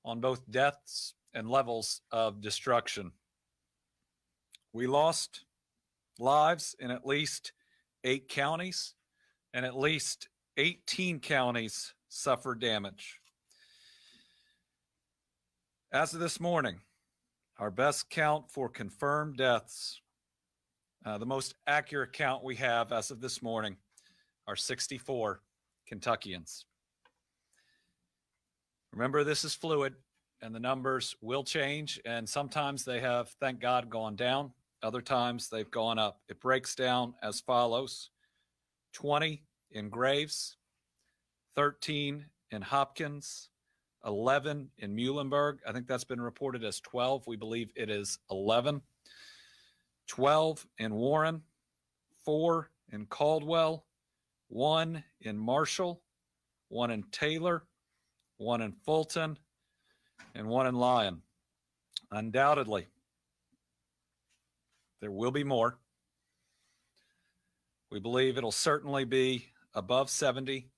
on both deaths and levels of destruction. We lost lives in at least 8 counties, and at least 18 counties suffered damage. As of this morning, our best count for confirmed deaths, the most accurate count we have as of this morning, are 64 Kentuckians. Remember, this is fluid, and the numbers will change, and sometimes they have, thank God, gone down. Other times they've gone up. It breaks down as follows: 20 in Graves, 13 in Hopkins, 11 in Muhlenberg. I think that's been reported as 12. We believe it is 11. 12 in Warren, 4 in Caldwell, 1 in Marshall, 1 in Taylor, 1 in Fulton, and 1 in Lyon. Undoubtedly, there will be more. We believe it'll certainly be above 70,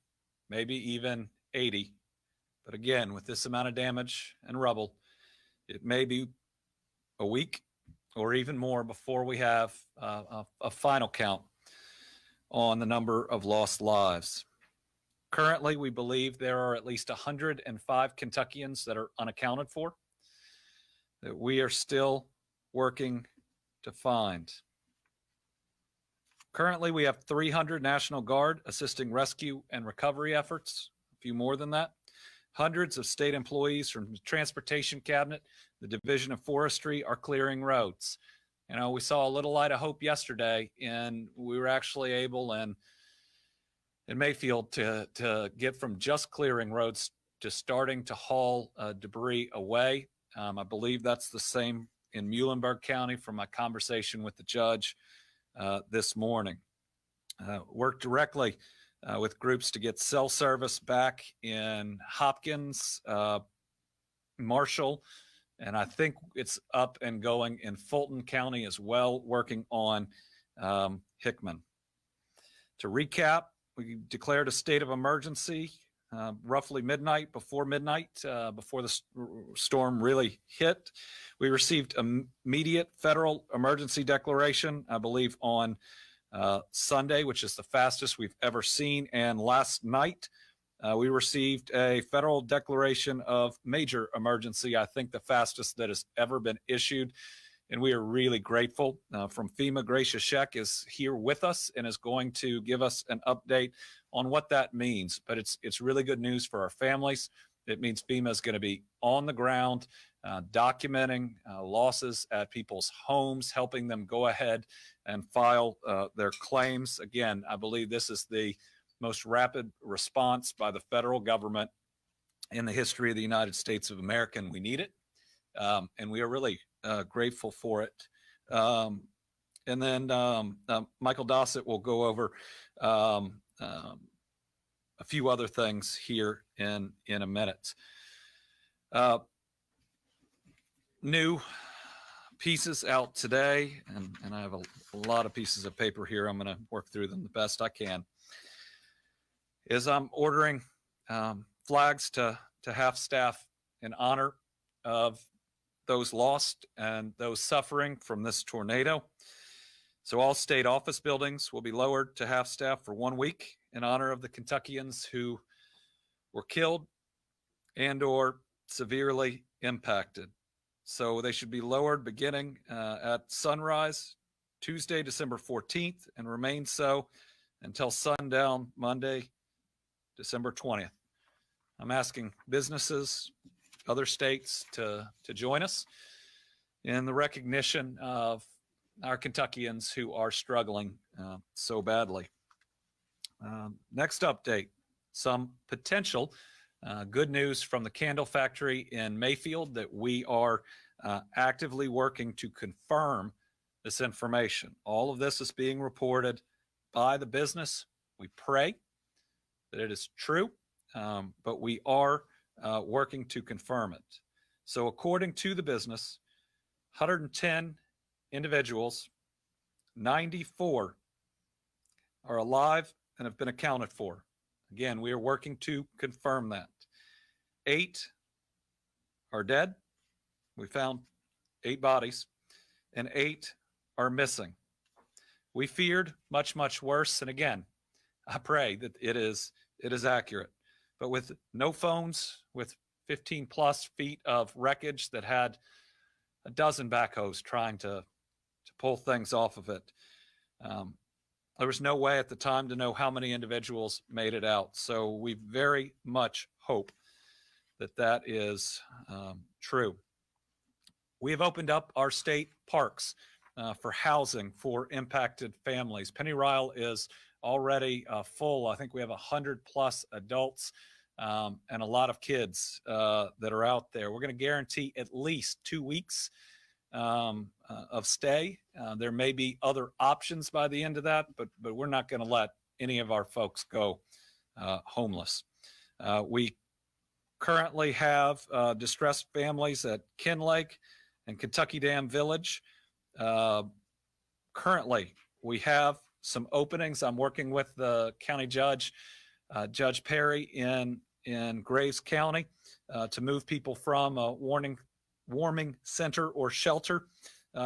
maybe even 80. But again, with this amount of damage and rubble, it may be a week or even more before we have a final count on the number of lost lives. Currently, we believe there are at least 105 Kentuckians that are unaccounted for, that we are still working to find. Currently, we have 300 National Guard assisting rescue and recovery efforts, a few more than that. Hundreds of state employees from the Transportation Cabinet, the Division of Forestry, are clearing roads. You know, we saw a little light of hope yesterday, and we were actually able in Mayfield to get from just clearing roads to starting to haul debris away. I believe that's the same in Muhlenberg County from my conversation with the judge this morning. Worked directly with groups to get cell service back in Hopkins, Marshall, and I think it's up and going in Fulton County as well, working on Hickman. To recap, we declared a state of emergency roughly midnight, before the storm really hit. We received immediate federal emergency declaration, I believe, on Sunday, which is the fastest we've ever seen. And last night, we received a federal declaration of major emergency, I think the fastest that has ever been issued. And we are really grateful. From FEMA, Gracia Sheck is here with us and is going to give us an update on what that means. But it's really good news for our families. It means FEMA is going to be on the ground, documenting losses at people's homes, helping them go ahead and file their claims. Again, I believe this is the most rapid response by the federal government in the history of the United States of America, and we need it. And we are really grateful for it. And then Michael Dossett will go over a few other things here in a minute. New pieces out today, and I have a lot of pieces of paper here. I'm going to work through them the best I can. Is I'm ordering flags to half-staff in honor of those lost and those suffering from this tornado. So all state office buildings will be lowered to half-staff for 1 week in honor of the Kentuckians who were killed and or severely impacted. So they should be lowered beginning at sunrise, Tuesday, December 14th, and remain so until sundown, Monday, December 20th. I'm asking businesses, other states to join us in the recognition of our Kentuckians who are struggling so badly. Next update, some potential good news from the candle factory in Mayfield that we are actively working to confirm this information. All of this is being reported by the business. We pray that it is true, but we are working to confirm it. So according to the business, 110 individuals, 94 are alive and have been accounted for. Again, we are working to confirm that. 8 are dead. We found 8 bodies, and 8 are missing. We feared much, much worse. And again, I pray that it is accurate. But with no phones, with 15 plus feet of wreckage that had a dozen backhoes trying to pull things off of it, there was no way at the time to know how many individuals made it out. So we very much hope that that is true. We have opened up our state parks for housing for impacted families. Pennyrile is already full. I think we have 100 plus adults and a lot of kids that are out there. We're going to guarantee at least 2 weeks of stay. There may be other options by the end of that, but we're not going to let any of our folks go homeless. We currently have distressed families at Kinlake and Kentucky Dam Village. Currently, we have some openings. I'm working with the county judge, Judge Perry in Graves County, to move people from a warming center or shelter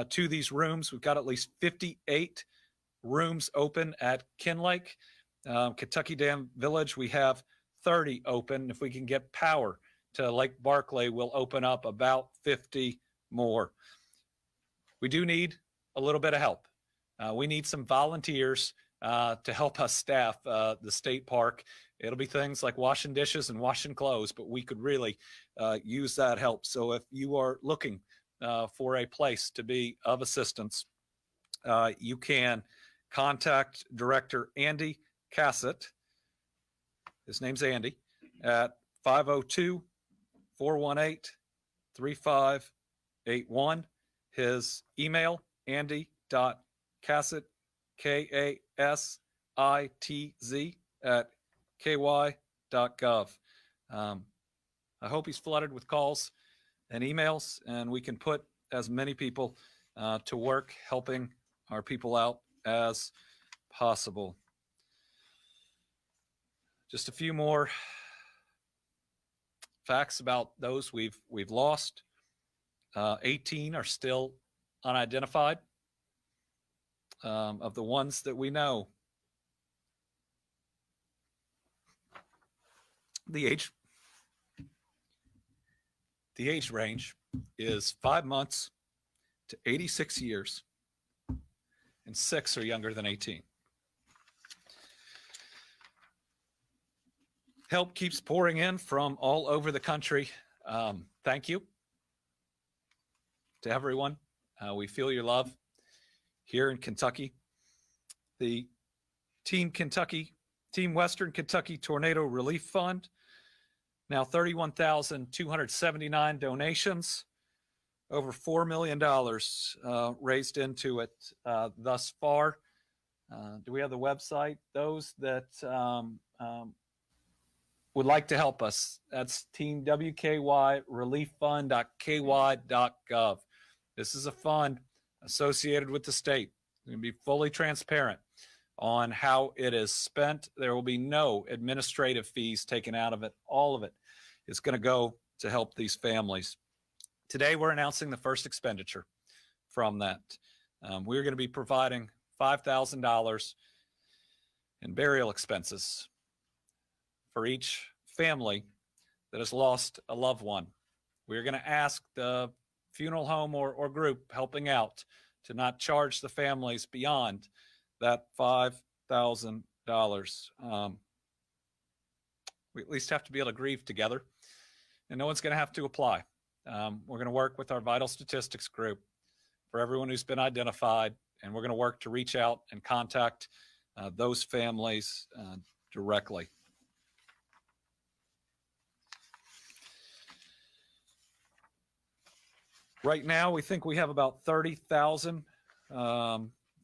to these rooms. We've got at least 58 rooms open at Kinlake. Kentucky Dam Village, we have 30 open. If we can get power to Lake Barkley, we'll open up about 50 more. We do need a little bit of help. We need some volunteers to help us staff the state park. It'll be things like washing dishes and washing clothes, but we could really use that help. So if you are looking for a place to be of assistance, you can contact Director Andy Cassett. His name's Andy, at 502-418-3581. His email, andy.cassett, KASITZ, at ky.gov. I hope he's flooded with calls and emails, and we can put as many people to work helping our people out as possible. Just a few more facts about those we've lost. 18 are still unidentified. Of the ones that we know, the age range is 5 months to 86 years, and 6 are younger than 18. Help keeps pouring in from all over the country. Thank you to everyone. We feel your love here in Kentucky. The Team Western Kentucky Tornado Relief Fund, now 31,279 donations, over $4 million raised into it thus far. Do we have the website? Those that would like to help us, that's teamwkyrelieffund.ky.gov. This is a fund associated with the state. We're going to be fully transparent on how it is spent. There will be no administrative fees taken out of it. All of it is going to go to help these families. Today, we're announcing the first expenditure from that. We're going to be providing $5,000 in burial expenses for each family that has lost a loved one. We're going to ask the funeral home or group helping out to not charge the families beyond that $5,000. We at least have to be able to grieve together, and no one's going to have to apply. We're going to work with our vital statistics group for everyone who's been identified, and we're going to work to reach out and contact those families directly. Right now, we think we have about 30,000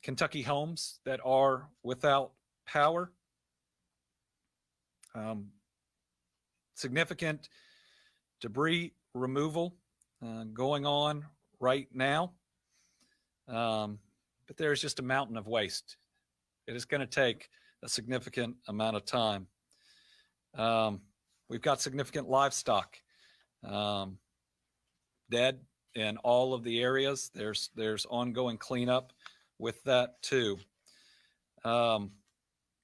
Kentucky homes that are without power. Significant debris removal going on right now. But there's just a mountain of waste. It is going to take a significant amount of time. We've got significant livestock dead in all of the areas. There's ongoing cleanup with that too.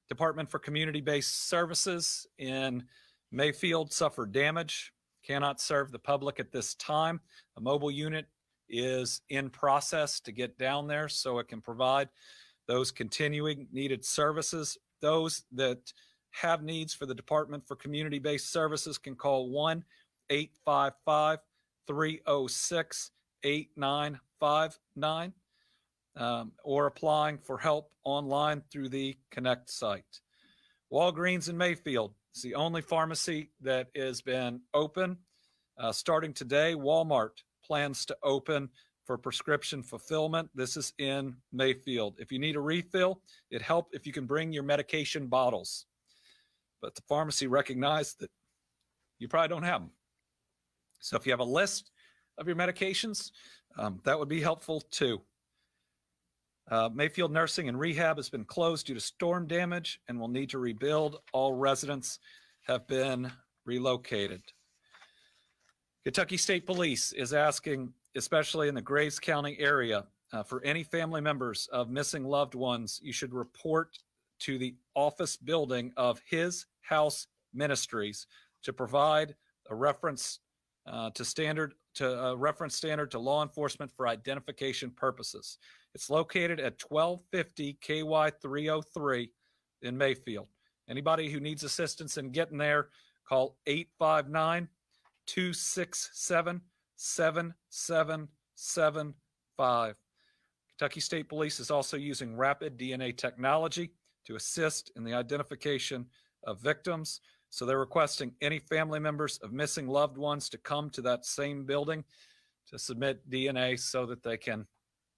Department for Community-Based Services in Mayfield suffered damage, cannot serve the public at this time. A mobile unit is in process to get down there so it can provide those continuing needed services. Those that have needs for the Department for Community-Based Services can call 1-855-306-8959 or applying for help online through the Connect site. Walgreens in Mayfield is the only pharmacy that has been open. Starting today, Walmart plans to open for prescription fulfillment. This is in Mayfield. If you need a refill, it helps if you can bring your medication bottles. But the pharmacy recognized that you probably don't have them. So if you have a list of your medications, that would be helpful too. Mayfield Nursing and Rehab has been closed due to storm damage and will need to rebuild. All residents have been relocated. Kentucky State Police is asking, especially in the Graves County area, for any family members of missing loved ones, you should report to the office building of His House Ministries to provide a reference standard to law enforcement for identification purposes. It's located at 1250 KY 303 in Mayfield. Anybody who needs assistance in getting there, call 859-267-7775. Kentucky State Police is also using rapid DNA technology to assist in the identification of victims. So they're requesting any family members of missing loved ones to come to that same building to submit DNA so that they can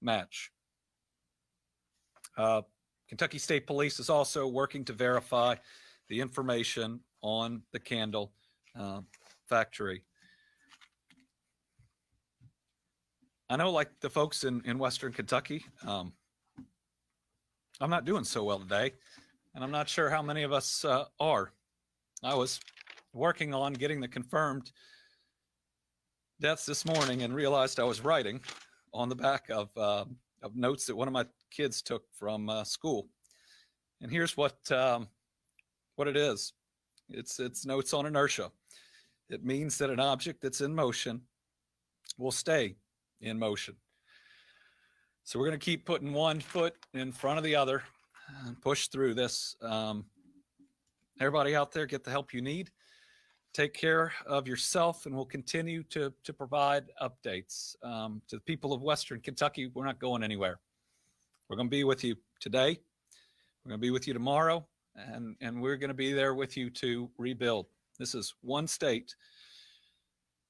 match. Kentucky State Police is also working to verify the information on the candle factory. I know, like the folks in Western Kentucky, I'm not doing so well today, and I'm not sure how many of us are. I was working on getting the confirmed deaths this morning and realized I was writing on the back of notes that one of my kids took from school. And here's what it is. It's notes on inertia. It means that an object that's in motion will stay in motion. So we're going to keep putting one foot in front of the other and push through this. Everybody out there, get the help you need. Take care of yourself, and we'll continue to provide updates. To the people of Western Kentucky, we're not going anywhere. We're going to be with you today. We're going to be with you tomorrow, and we're going to be there with you to rebuild. This is one state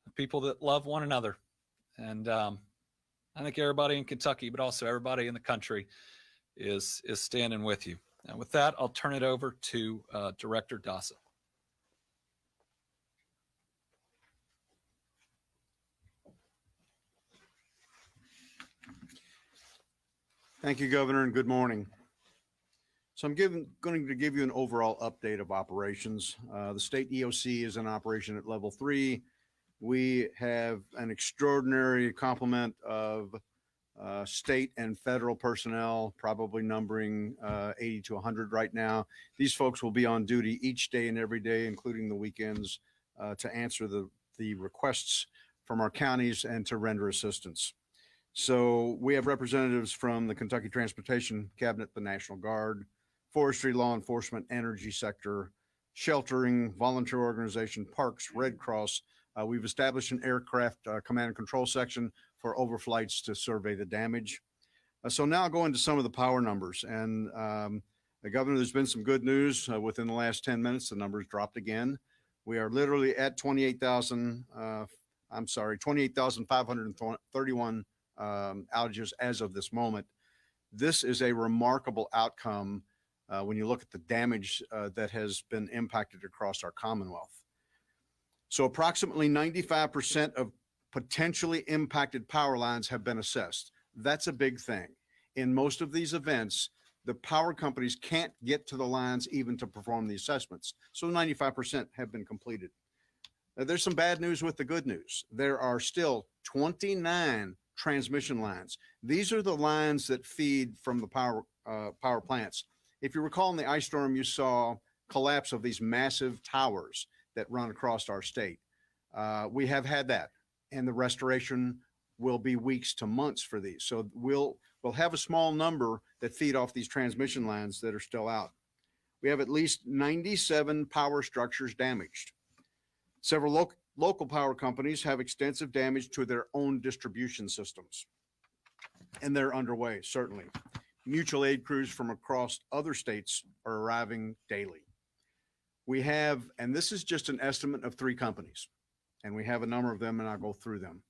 of people that love one another. And I think everybody in Kentucky, but also everybody in the country is standing with you. And with that, I'll turn it over to Director Dossett. Thank you, Governor, and good morning. So I'm going to give you an overall update of operations. The state EOC is in operation at level 3. We have an extraordinary complement of state and federal personnel, probably numbering 80 to 100 right now. These folks will be on duty each day and every day, including the weekends, to answer the requests from our counties and to render assistance. So we have representatives from the Kentucky Transportation Cabinet, the National Guard, forestry, law enforcement, energy sector, sheltering, volunteer organization, parks, Red Cross. We've established an aircraft command and control section for overflights to survey the damage. So now I'll go into some of the power numbers. And Governor, there's been some good news within the last 10 minutes. The numbers dropped again. We are literally at 28,531 outages as of this moment. This is a remarkable outcome when you look at the damage that has been impacted across our Commonwealth. So approximately 95% of potentially impacted power lines have been assessed. That's a big thing. In most of these events, the power companies can't get to the lines even to perform the assessments. So 95% have been completed. There's some bad news with the good news. There are still 29 transmission lines. These are the lines that feed from the power plants. If you recall, in the ice storm, you saw collapse of these massive towers that run across our state. We have had that, and the restoration will be weeks to months for these. So we'll have a small number that feed off these transmission lines that are still out. We have at least 97 power structures damaged. Several local power companies have extensive damage to their own distribution systems, and they're underway, certainly. Mutual aid crews from across other states are arriving daily. We have, and this is just an estimate of 3 companies, and we have a number of them, and I'll go through them.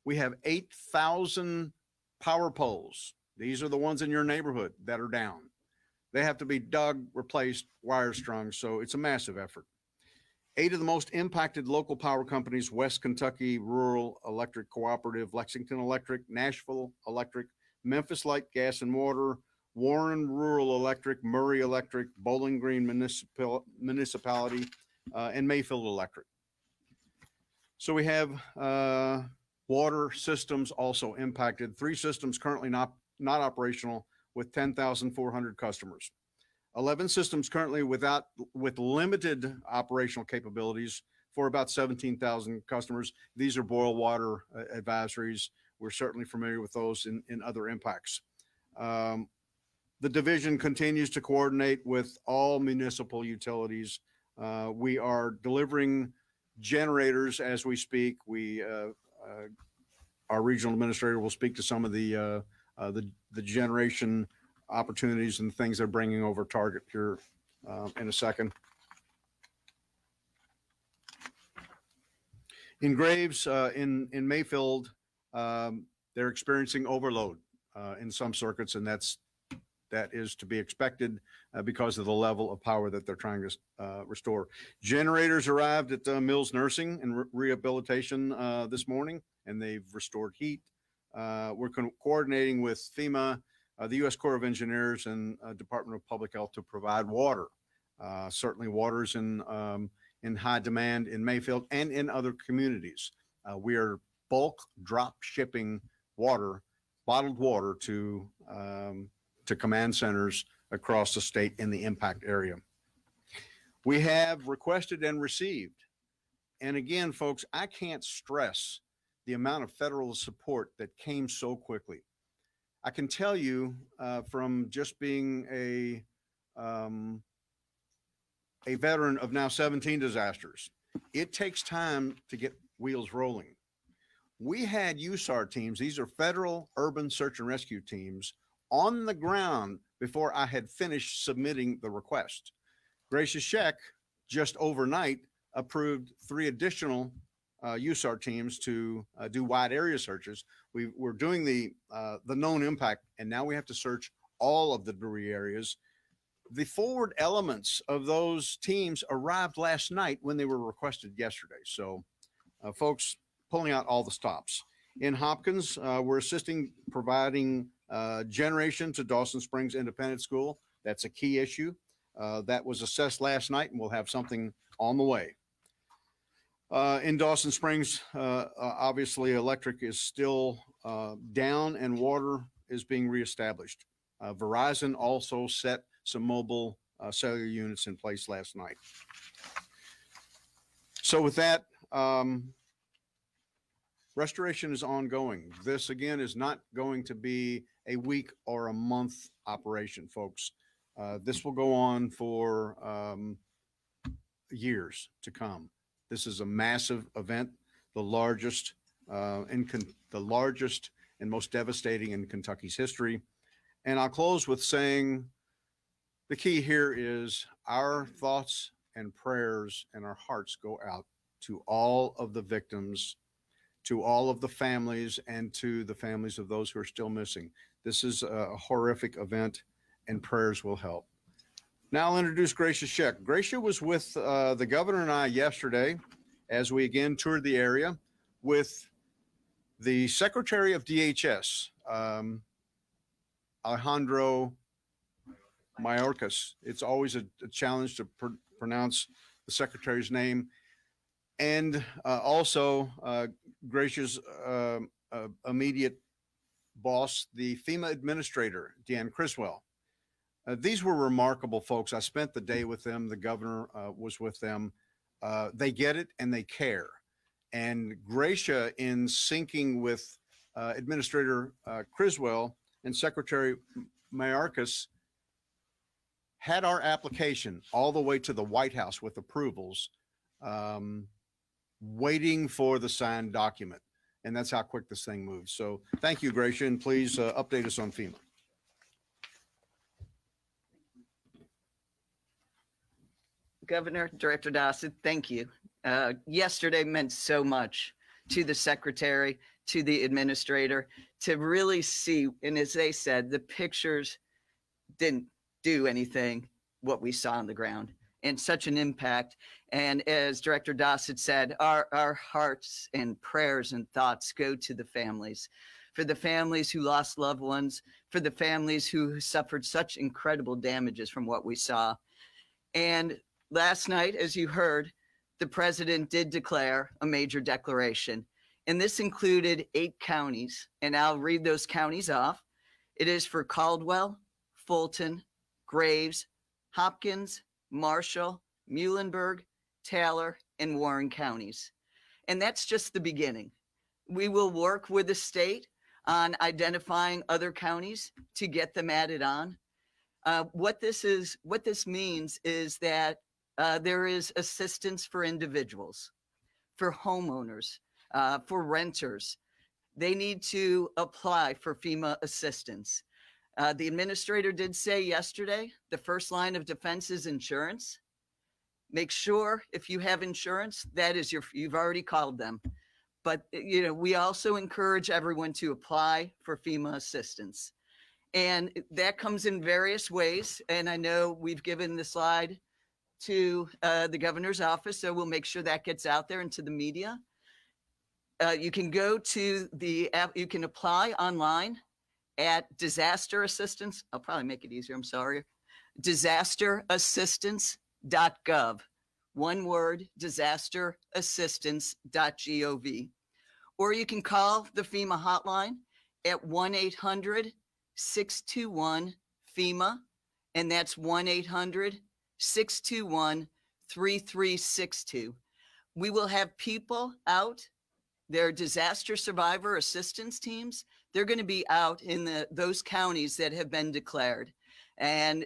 We have 8,000 power poles. These are the ones in your neighborhood that are down. They have to be dug, replaced, wire strung, so it's a massive effort. 8 of the most impacted local power companies: West Kentucky Rural Electric Cooperative, Lexington Electric, Nashville Electric, Memphis Light Gas and Water, Warren Rural Electric, Murray Electric, Bowling Green Municipality, and Mayfield Electric. So we have water systems also impacted. 3 systems currently not operational with 10,400 customers. 11 systems currently with limited operational capabilities for about 17,000 customers. These are boil water advisories. We're certainly familiar with those in other impacts. The division continues to coordinate with all municipal utilities. We are delivering generators as we speak. Our regional administrator will speak to some of the generation opportunities and things they're bringing over Target here in a second. In Graves, in Mayfield, they're experiencing overload in some circuits, and that is to be expected because of the level of power that they're trying to restore. Generators arrived at Mills Nursing and Rehabilitation this morning, and they've restored heat. We're coordinating with FEMA, the U.S. Corps of Engineers, and Department of Public Health to provide water. Certainly water's in high demand in Mayfield and in other communities. We are bulk drop shipping water, bottled water to command centers across the state in the impact area. We have requested and received, and again, folks, I can't stress the amount of federal support that came so quickly. I can tell you from just being a veteran of now 17 disasters, it takes time to get wheels rolling. We had USAR teams, these are federal urban search and rescue teams, on the ground before I had finished submitting the request. Gracious Sheck just overnight approved 3 additional USAR teams to do wide area searches. We're doing the known impact, and now we have to search all of the debris areas. The forward elements of those teams arrived last night when they were requested yesterday. So folks, pulling out all the stops. In Hopkins, we're assisting providing generation to Dawson Springs Independent School. That's a key issue. That was assessed last night, and we'll have something on the way. In Dawson Springs, obviously electric is still down and water is being reestablished. Verizon also set some mobile cellular units in place last night. So with that, restoration is ongoing. This again is not going to be a week or a month operation, folks. This will go on for years to come. This is a massive event, the largest and most devastating in Kentucky's history. And I'll close with saying the key here is our thoughts and prayers and our hearts go out to all of the victims, to all of the families, and to the families of those who are still missing. This is a horrific event, and prayers will help. Now I'll introduce Gracia Sheck. Gracia was with the governor and I yesterday as we again toured the area with the Secretary of DHS, Alejandro Mayorkas. It's always a challenge to pronounce the secretary's name. And also, Gracia's immediate boss, the FEMA administrator, Deanne Criswell. These were remarkable folks. I spent the day with them. The governor was with them. They get it and they care. And Gracia, in syncing with Administrator Criswell and Secretary Mayorkas, had our application all the way to the White House with approvals, waiting for the signed document. And that's how quick this thing moves. So thank you, Gracia, and please update us on FEMA. Governor, Director Dossett, thank you. Yesterday meant so much to the secretary, to the administrator, to really see, and as they said, the pictures didn't do anything what we saw on the ground, and such an impact. And as Director Dossett said, our hearts and prayers and thoughts go to the families, for the families who lost loved ones, for the families who suffered such incredible damages from what we saw. And last night, as you heard, the president did declare a major declaration, and this included 8 counties, and I'll read those counties off. It is for Caldwell, Fulton, Graves, Hopkins, Marshall, Muhlenberg, Taylor, and Warren counties. And that's just the beginning. We will work with the state on identifying other counties to get them added on. What this means is that there is assistance for individuals, for homeowners, for renters. They need to apply for FEMA assistance. The administrator did say yesterday, the first line of defense is insurance. Make sure if you have insurance, that is you've already called them. But we also encourage everyone to apply for FEMA assistance. And that comes in various ways. And I know we've given the slide to the governor's office, so we'll make sure that gets out there into the media. You can go to the app, you can apply online at disaster assistance. I'll probably make it easier, I'm sorry. disasterassistance.gov. One word, disasterassistance.gov. Or you can call the FEMA hotline at 1-800-621-FEMA, and that's 1-800-621-3362. We will have people out, their disaster survivor assistance teams. They're going to be out in those counties that have been declared. And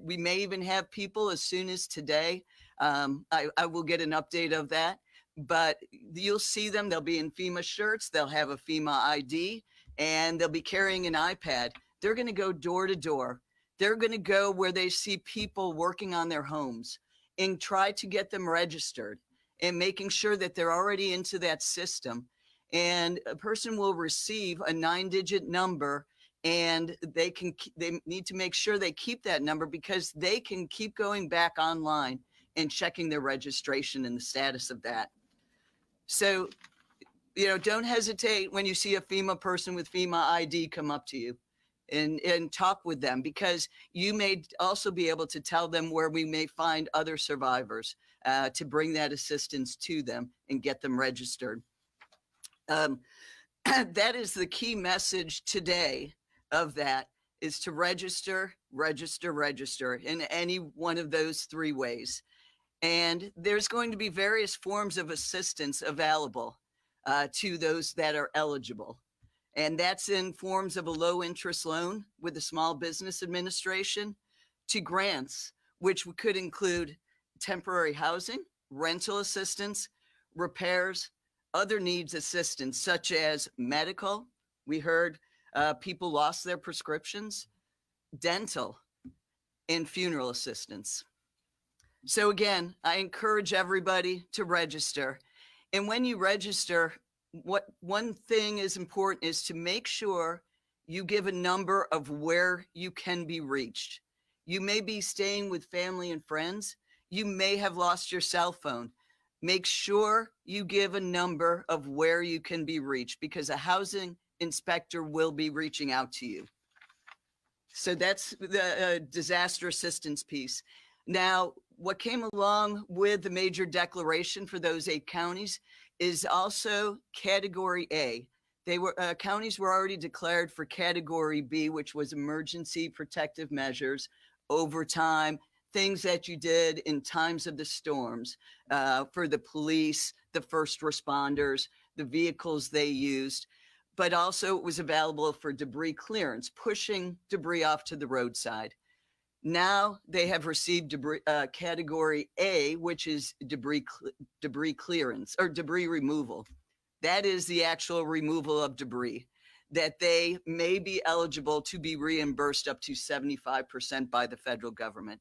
we may even have people as soon as today. I will get an update of that, but you'll see them. They'll be in FEMA shirts. They'll have a FEMA ID, and they'll be carrying an iPad. They're going to go door to door. They're going to go where they see people working on their homes and try to get them registered and making sure that they're already into that system. And a person will receive a 9-digit number, and they need to make sure they keep that number because they can keep going back online and checking their registration and the status of that. So, don't hesitate when you see a FEMA person with FEMA ID come up to you and talk with them, because you may also be able to tell them where we may find other survivors to bring that assistance to them and get them registered. That is the key message today of that, is to register, register, register in any one of those 3 ways. And there's going to be various forms of assistance available to those that are eligible. And that's in forms of a low interest loan with the Small Business Administration, to grants, which could include temporary housing, rental assistance, repairs, other needs assistance, such as medical. We heard people lost their prescriptions, dental, and funeral assistance. So again, I encourage everybody to register. And when you register, one thing is important is to make sure you give a number of where you can be reached. You may be staying with family and friends. You may have lost your cell phone. Make sure you give a number of where you can be reached, because a housing inspector will be reaching out to you. So that's the disaster assistance piece. Now, What came along with the major declaration for those 8 counties is also Category A. They were counties were already declared for Category B, which was emergency protective measures, overtime, things that you did in times of the storms for the police, the first responders, the vehicles they used, but also it was available for debris clearance, pushing debris off to the roadside. Now they have received debris, Category A, which is debris clearance or debris removal. That is the actual removal of debris that they may be eligible to be reimbursed up to 75% by the federal government.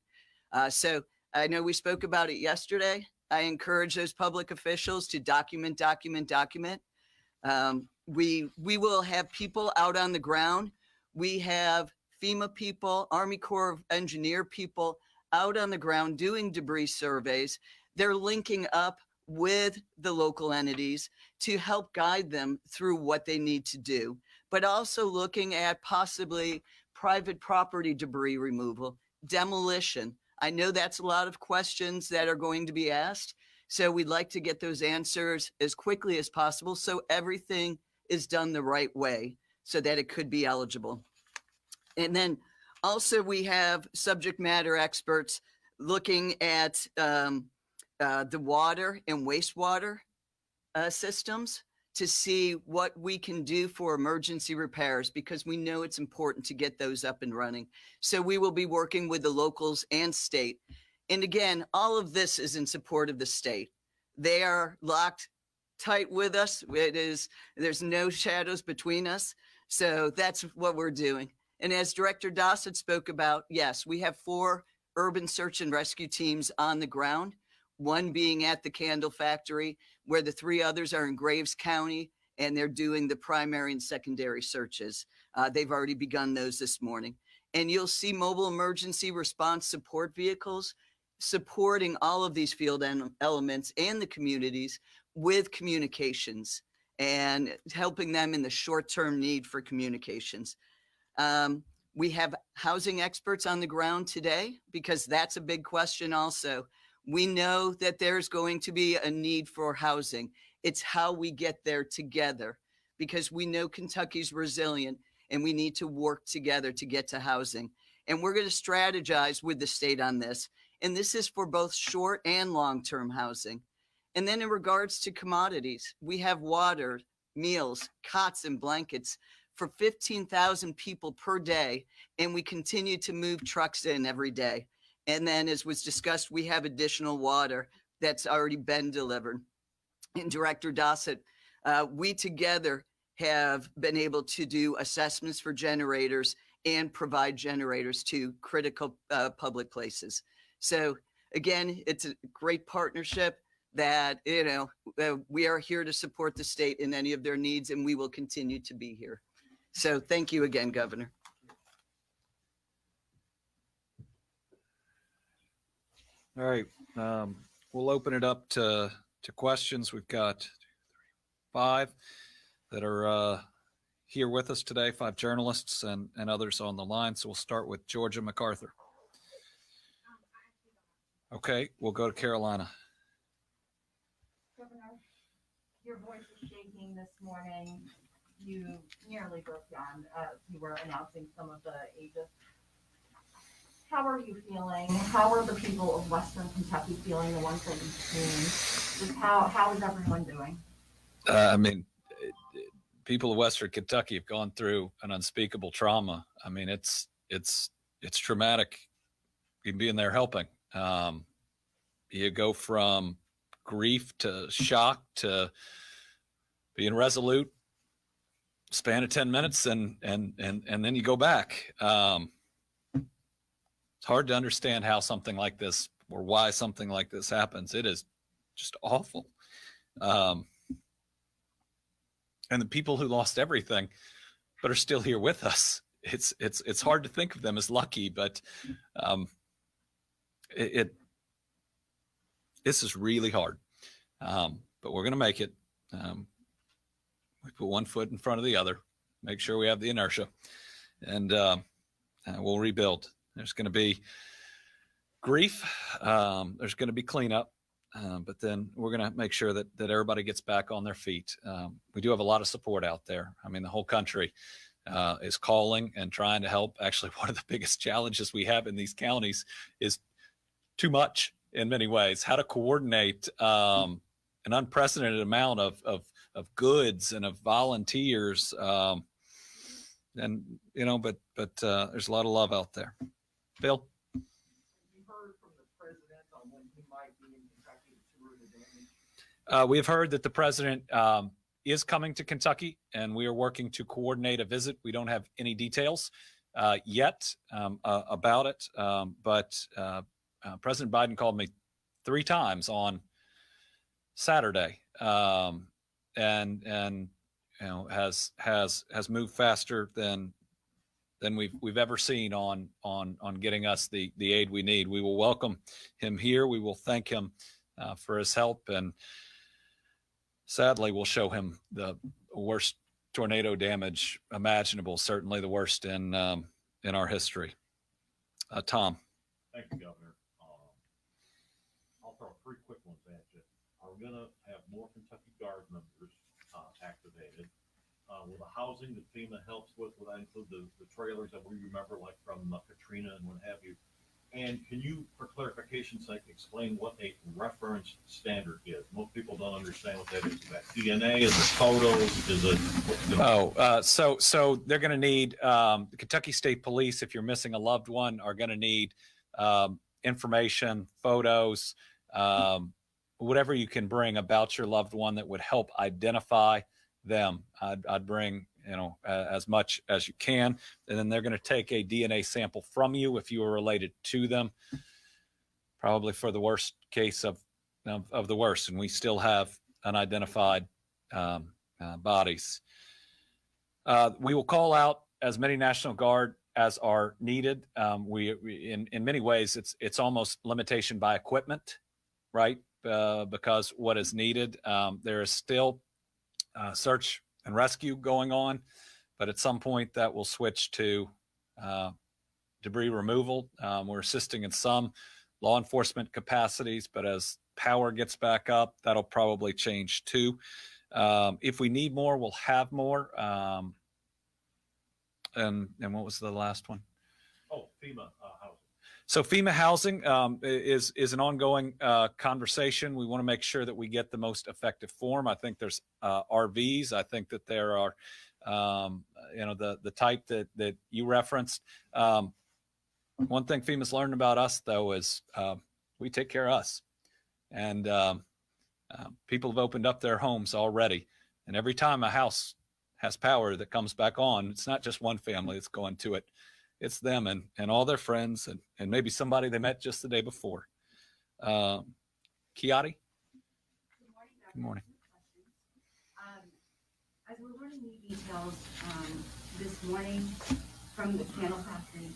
So I know we spoke about it yesterday. I encourage those public officials to document. We will have people out on the ground. We have FEMA people, Army Corps of Engineer people out on the ground doing debris surveys. They're linking up with the local entities to help guide them through what they need to do, but also looking at possibly private property debris removal, demolition. I know that's a lot of questions that are going to be asked. So we'd like to get those answers as quickly as possible so everything is done the right way so that it could be eligible. And then also we have subject matter experts looking at the water and wastewater systems to see what we can do for emergency repairs, because we know it's important to get those up and running. So we will be working with the locals and state. And again, all of this is in support of the state. They are locked tight with us. There's no shadows between us. So that's what we're doing. And as Director Dossett spoke about, yes, we have 4 urban search and rescue teams on the ground, one being at the candle factory, where the 3 others are in Graves County, and they're doing the primary and secondary searches. They've already begun those this morning. And you'll see mobile emergency response support vehicles supporting all of these field elements and the communities with communications and helping them in the short-term need for communications. We have housing experts on the ground today because that's a big question also. We know that there's going to be a need for housing. It's how we get there together, because we know Kentucky's resilient and we need to work together to get to housing. And we're going to strategize with the state on this. And this is for both short and long-term housing. And then in regards to commodities, we have water, meals, cots, and blankets for 15,000 people per day. And we continue to move trucks in every day. And then, as was discussed, we have additional water that's already been delivered. And Director Dossett, we together have been able to do assessments for generators and provide generators to critical public places. So again, it's a great partnership that, we are here to support the state in any of their needs, and we will continue to be here. So thank you again, Governor. All right, we'll open it up to questions. We've got 5 that are here with us today, 5 journalists and others on the line. So we'll start with Georgia MacArthur. Okay, we'll go to Carolina. Governor, your voice is shaking this morning. You nearly broke down. You were announcing some of the ages. How are you feeling? How are the people of Western Kentucky feeling, the ones that you've seen? Just how is everyone doing? People of Western Kentucky have gone through an unspeakable trauma. I mean, it's traumatic. Even being there helping. You go from grief to shock to being resolute, span of 10 minutes, and then you go back. It's hard to understand how something like this or why something like this happens. It is just awful. And the people who lost everything but are still here with us, it's hard to think of them as lucky, but this is really hard. But we're going to make it. We put one foot in front of the other, make sure we have the inertia, and we'll rebuild. There's going to be grief. There's going to be cleanup, but then we're going to make sure that everybody gets back on their feet. We do have a lot of support out there. I mean, the whole country is calling and trying to help. Actually, one of the biggest challenges we have in these counties is too much in many ways. How to coordinate an unprecedented amount of goods and of volunteers, and but there's a lot of love out there. Bill. You heard from the president on when he might be in Kentucky to tour the damage? We have heard that the president is coming to Kentucky, and we are working to coordinate a visit. We don't have any details yet about it, but President Biden called me 3 times on Saturday, and has moved faster than we've ever seen on getting us the aid we need. We will welcome him here. We will thank him for his help, and sadly, we'll show him the worst tornado damage imaginable. Certainly, the worst in our history. Tom. Thank you, Governor. I'll throw 3 quick ones at you. Are we gonna have more Kentucky Guard members activated? Will the housing that FEMA helps with, will that include the trailers that we remember, like from Katrina and what have you? And can you, for clarification's sake, explain what a reference standard is? Most people don't understand what that is. Is that DNA? Is it photos? Is it? So they're going to need the Kentucky State Police. If you're missing a loved one, are going to need information, photos, whatever you can bring about your loved one that would help identify them. I'd bring as much as you can, and then they're going to take a DNA sample from you if you are related to them, probably for the worst case of the worst, and we still have unidentified bodies. We will call out as many National Guard as are needed. We in many ways it's almost limitation by equipment, right? Because what is needed, there is still search and rescue going on, but at some point that will switch to debris removal. We're assisting in some law enforcement capacities, but as power gets back up, that'll probably change too. If we need more, we'll have more. And what was the last one? Oh, FEMA housing. So FEMA housing is an ongoing conversation. We want to make sure that we get the most effective form. I think there's RVs. I think that there are, the type that you referenced. One thing FEMA's learned about us, though, is we take care of us. And people have opened up their homes already. And every time a house has power that comes back on, it's not just one family that's going to it. It's them and all their friends and maybe somebody they met just the day before. Kiati? Good morning. As we're learning new details this morning from the panel factory,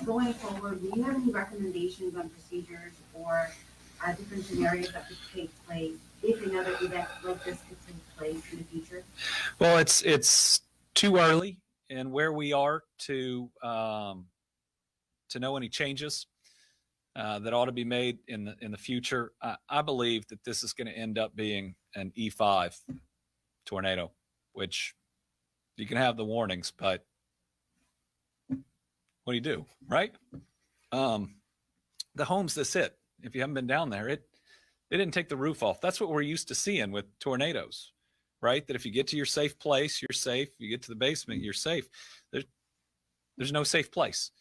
going forward, do you have any recommendations on procedures or different scenarios that could take place if another event like this could take place in the future? Well, it's too early in where we are to know any changes that ought to be made in the future. I believe that this is going to end up being an E5 tornado, which you can have the warnings, but what do, right? The homes this hit, if you haven't been down there, it didn't take the roof off. That's what we're used to seeing with tornadoes, right? That if you get to your safe place, you're safe. You get to the basement, you're safe. There's no safe place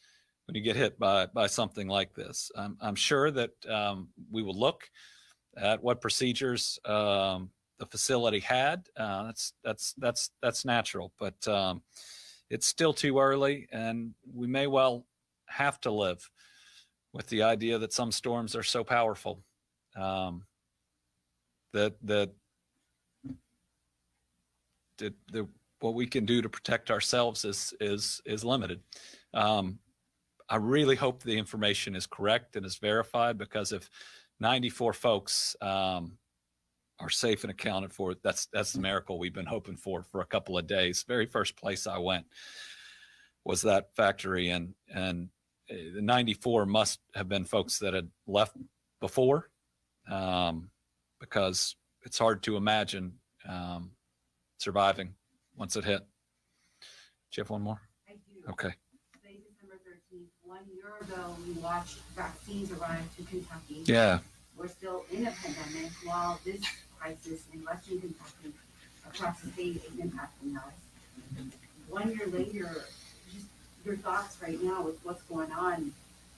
when you get hit by something like this. I'm sure that we will look at what procedures the facility had. That's natural, but it's still too early, and we may well have to live with the idea that some storms are so powerful that what we can do to protect ourselves is limited. I really hope the information is correct and is verified, because if 94 folks are safe and accounted for, that's the miracle we've been hoping for a couple of days. Very first place I went was that factory, and the 94 must have been folks that had left before, because it's hard to imagine surviving once it hit. Do you have one more? I do. Okay. Today, December 13th, 1 year ago, we watched vaccines arrive to Kentucky. Yeah. We're still in a pandemic while this crisis in Western Kentucky across the state is impacting us. 1 year later, just your thoughts right now with what's going on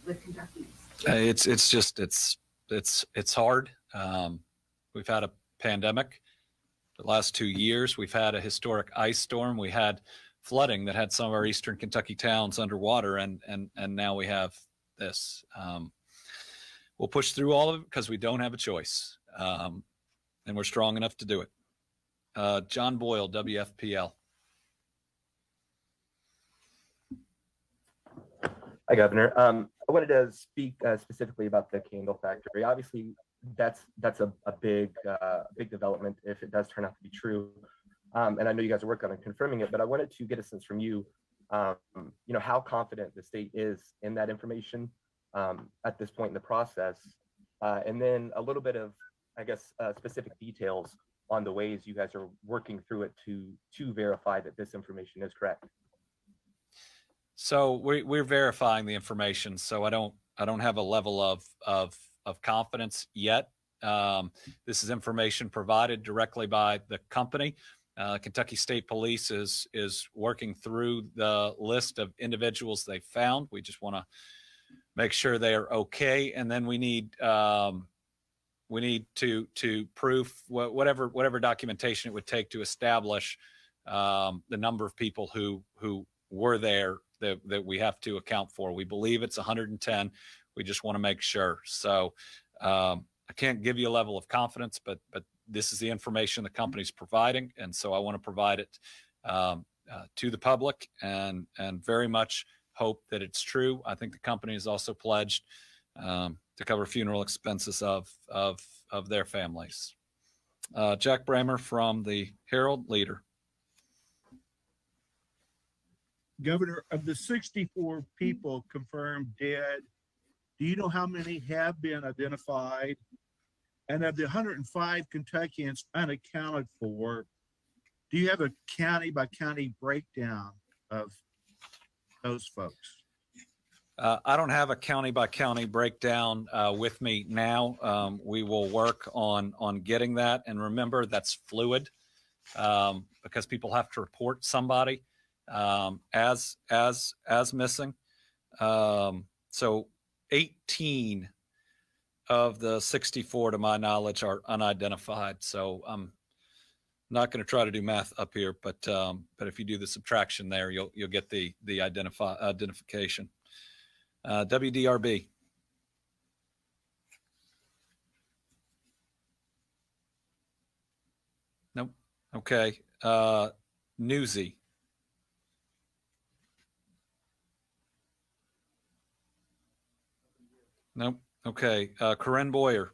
with Kentucky. It's hard. We've had a pandemic the last 2 years. We've had a historic ice storm. We had flooding that had some of our eastern Kentucky towns underwater, and now we have this. We'll push through all of it because we don't have a choice, and we're strong enough to do it. John Boyle, WFPL. Hi, Governor. I wanted to speak specifically about the candle factory. Obviously, that's a big development if it does turn out to be true. And I know you guys are working on confirming it, but I wanted to get a sense from you, how confident the state is in that information at this point in the process, and then a little bit of, I guess, specific details on the ways you guys are working through it to verify that this information is correct. So we're verifying the information. So I don't have a level of confidence yet. This is information provided directly by the company. Kentucky State Police is working through the list of individuals they found. We just want to make sure they are okay, and then we need to proof whatever documentation it would take to establish the number of people who were there that we have to account for. We believe it's 110. We just want to make sure. So I can't give you a level of confidence, but this is the information the company's providing, and so I want to provide it to the public, and very much hope that it's true. I think the company has also pledged to cover funeral expenses of their families. Jack Bramer from the Herald Leader. Governor, of the 64 people confirmed dead, do you know how many have been identified? And of the 105 Kentuckians unaccounted for, do you have a county by county breakdown of those folks? I don't have a county by county breakdown with me now. We will work on getting that. And remember, that's fluid because people have to report somebody as missing. So 18 of the 64, to my knowledge, are unidentified. So I'm not going to try to do math up here, but if you do the subtraction there, you'll get the identification. WDRB. Nope. Okay. Newsy. Nope. Okay. Corinne Boyer.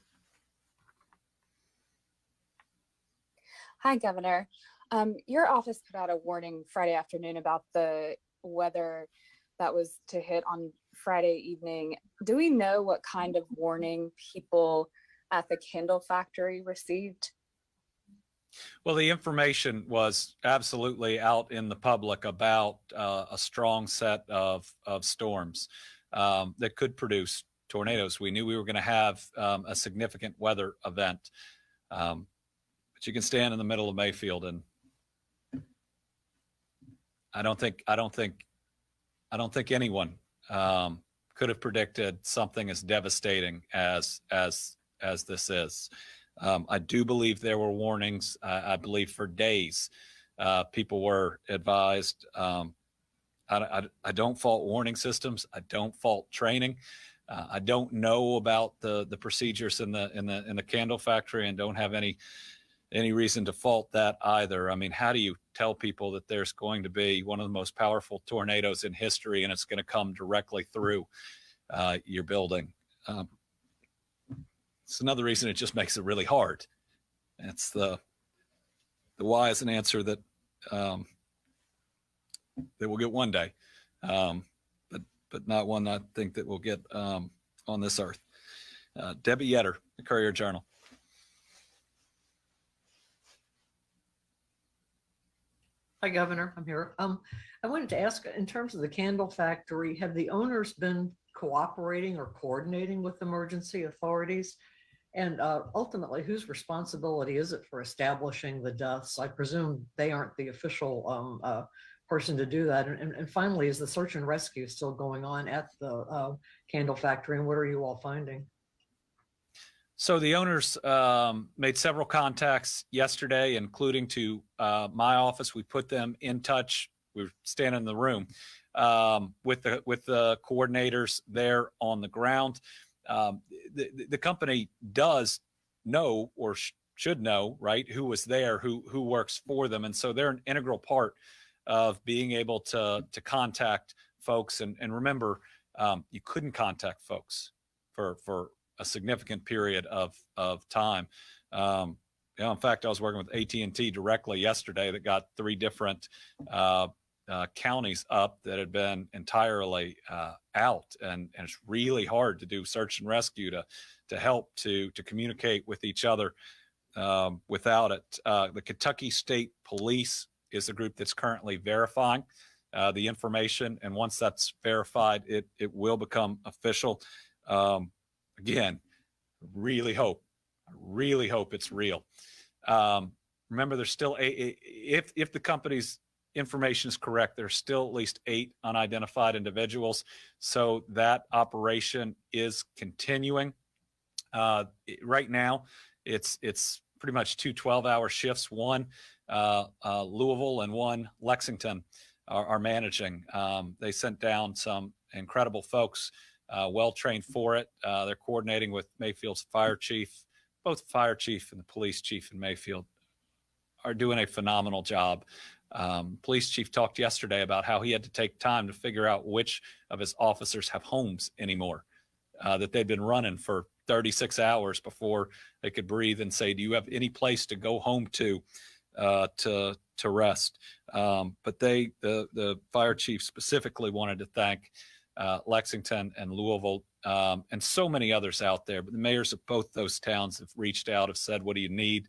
Hi, Governor. Your office put out a warning Friday afternoon about the weather that was to hit on Friday evening. Do we know what kind of warning people at the candle factory received? Well, the information was absolutely out in the public about a strong set of storms that could produce tornadoes. We knew we were going to have a significant weather event, but you can stand in the middle of Mayfield, and I don't think anyone could have predicted something as devastating as this is. I do believe there were warnings. I believe for days people were advised. I don't fault warning systems. I don't fault training. I don't know about the procedures in the candle factory, and don't have any reason to fault that either. I mean, how do you tell people that there's going to be one of the most powerful tornadoes in history and it's going to come directly through your building? It's another reason it just makes it really hard. It's the why is an answer that we'll get one day. But but not one I think that will get on this earth. Debbie Yetter, the Courier Journal. Hi, Governor. I'm here. I wanted to ask, in terms of the candle factory, have the owners been cooperating or coordinating with emergency authorities? And ultimately, whose responsibility is it for establishing the deaths? I presume they aren't the official person to do that. And finally, is the search and rescue still going on at the candle factory? And what are you all finding? So the owners made several contacts yesterday, including to my office. We put them in touch. We were standing in the room with the coordinators there on the ground. The company does know, or should know, right, who was there, who works for them, and so they're an integral part of being able to contact folks. And remember, you couldn't contact folks for a significant period of time. In fact, I was working with AT&T directly yesterday that got 3 different counties up that had been entirely out, and it's really hard to do search and rescue to help to communicate with each other without it. The Kentucky State Police is the group that's currently verifying the information, and once that's verified, it will become official. Again, really hope it's real. Remember, there's still if the company's information is correct, there's still at least 8 unidentified individuals. So that operation is continuing. Right now, it's pretty much 2 12-hour shifts. One Louisville and one Lexington are managing. They sent down some incredible folks, well trained for it. They're coordinating with Mayfield's fire chief. Both fire chief and the police chief in Mayfield are doing a phenomenal job. Police chief talked yesterday about how he had to take time to figure out which of his officers have homes anymore, that they'd been running for 36 hours before they could breathe and say, do you have any place to go home to rest? But the fire chief specifically wanted to thank Lexington and Louisville, and so many others out there. But the mayors of both those towns have reached out, have said, what do you need?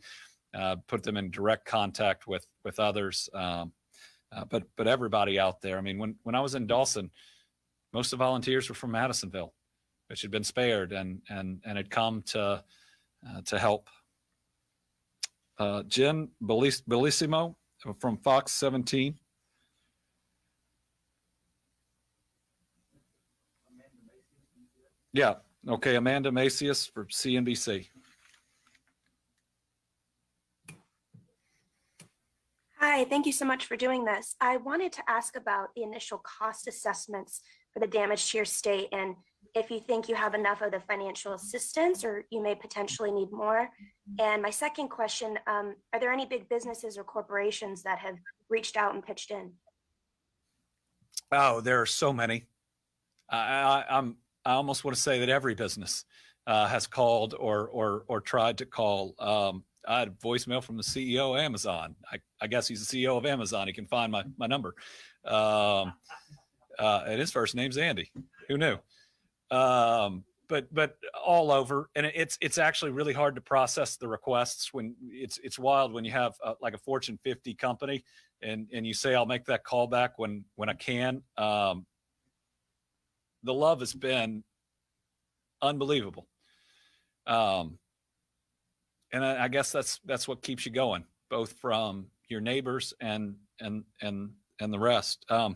Put them in direct contact with others. But everybody out there, I mean, when I was in Dawson, most of the volunteers were from Madisonville, which had been spared and had come to help. Jen Bellissimo from Fox 17. Yeah. Okay. Amanda Macias for CNBC. Hi, thank you so much for doing this. I wanted to ask about the initial cost assessments for the damage to your state, and if you think you have enough of the financial assistance or you may potentially need more. And my second question, are there any big businesses or corporations that have reached out and pitched in? Oh, there are so many. I almost want to say that every business has called or tried to call. I had a voicemail from the CEO of Amazon. I guess he's the CEO of Amazon. He can find my number. And his first name's Andy. Who knew? But all over, and it's actually really hard to process the requests when it's wild when you have like a Fortune 50 company and you say, I'll make that call back when I can. The love has been unbelievable. And I guess that's what keeps you going, both from your neighbors and the rest. I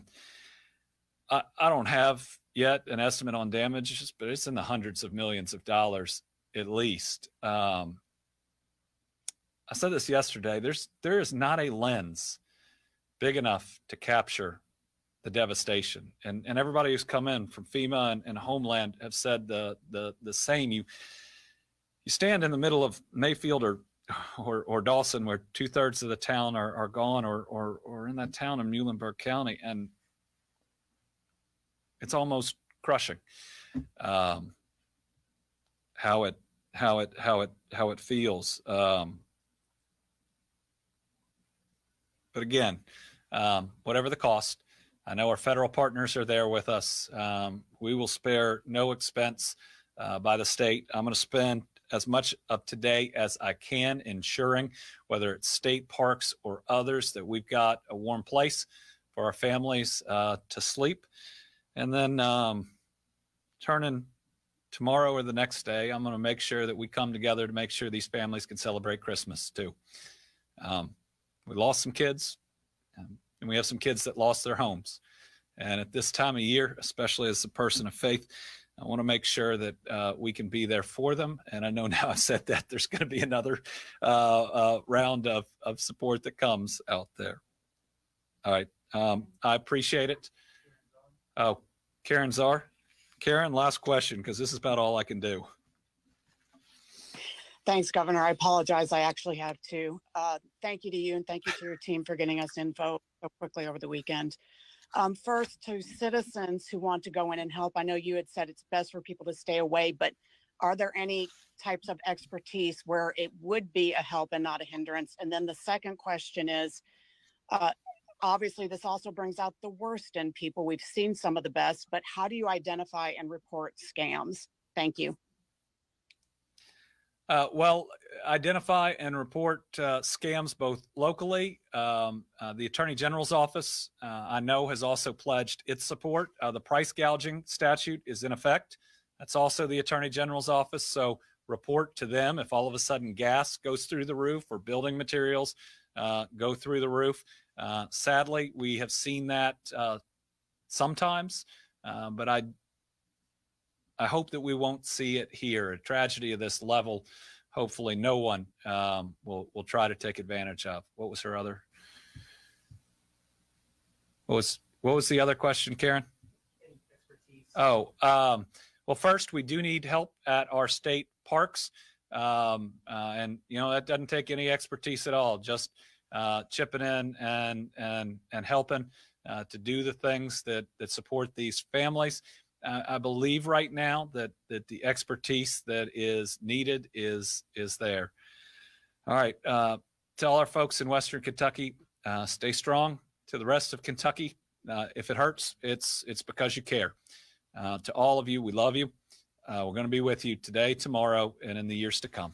don't have yet an estimate on damages, but it's in the hundreds of millions of dollars at least. I said this yesterday. There is not a lens big enough to capture the devastation, and everybody who's come in from FEMA and Homeland have said the same. You stand in the middle of Mayfield or Dawson, where 2/3 of the town are gone, or in that town in Muhlenberg County, and it's almost crushing how it feels. But again, whatever the cost, I know our federal partners are there with us. We will spare no expense by the state. I'm going to spend as much of today as I can ensuring, whether it's state parks or others, that we've got a warm place for our families to sleep. And then turning tomorrow or the next day, I'm going to make sure that we come together to make sure these families can celebrate Christmas too. We lost some kids, and we have some kids that lost their homes. And at this time of year, especially as a person of faith, I want to make sure that we can be there for them. And I know now I said that there's going to be another round of support that comes out there. All right. I appreciate it. Oh, Karen Czar. Karen, last question, because this is about all I can do. Thanks, Governor. I apologize. I actually have two. Thank you to you and thank you to your team for getting us info so quickly over the weekend. First, to citizens who want to go in and help, I know you had said it's best for people to stay away, but are there any types of expertise where it would be a help and not a hindrance? And then the second question is, obviously, this also brings out the worst in people. We've seen some of the best, but how do you identify and report scams? Thank you. Well, identify and report scams both locally. The Attorney General's office, I know, has also pledged its support. The price gouging statute is in effect. That's also the Attorney General's office. So report to them if all of a sudden gas goes through the roof or building materials go through the roof. Sadly, we have seen that sometimes, but I hope that we won't see it here. A tragedy of this level, hopefully no one will try to take advantage of. What was her other? What was the other question, Karen? Oh, well, first, we do need help at our state parks. And, that doesn't take any expertise at all, just chipping in and helping to do the things that support these families. I believe right now that the expertise that is needed is there. All right. To all our folks in Western Kentucky, stay strong. To the rest of Kentucky, if it hurts, it's because you care. To all of you, we love you. We're going to be with you today, tomorrow, and in the years to come.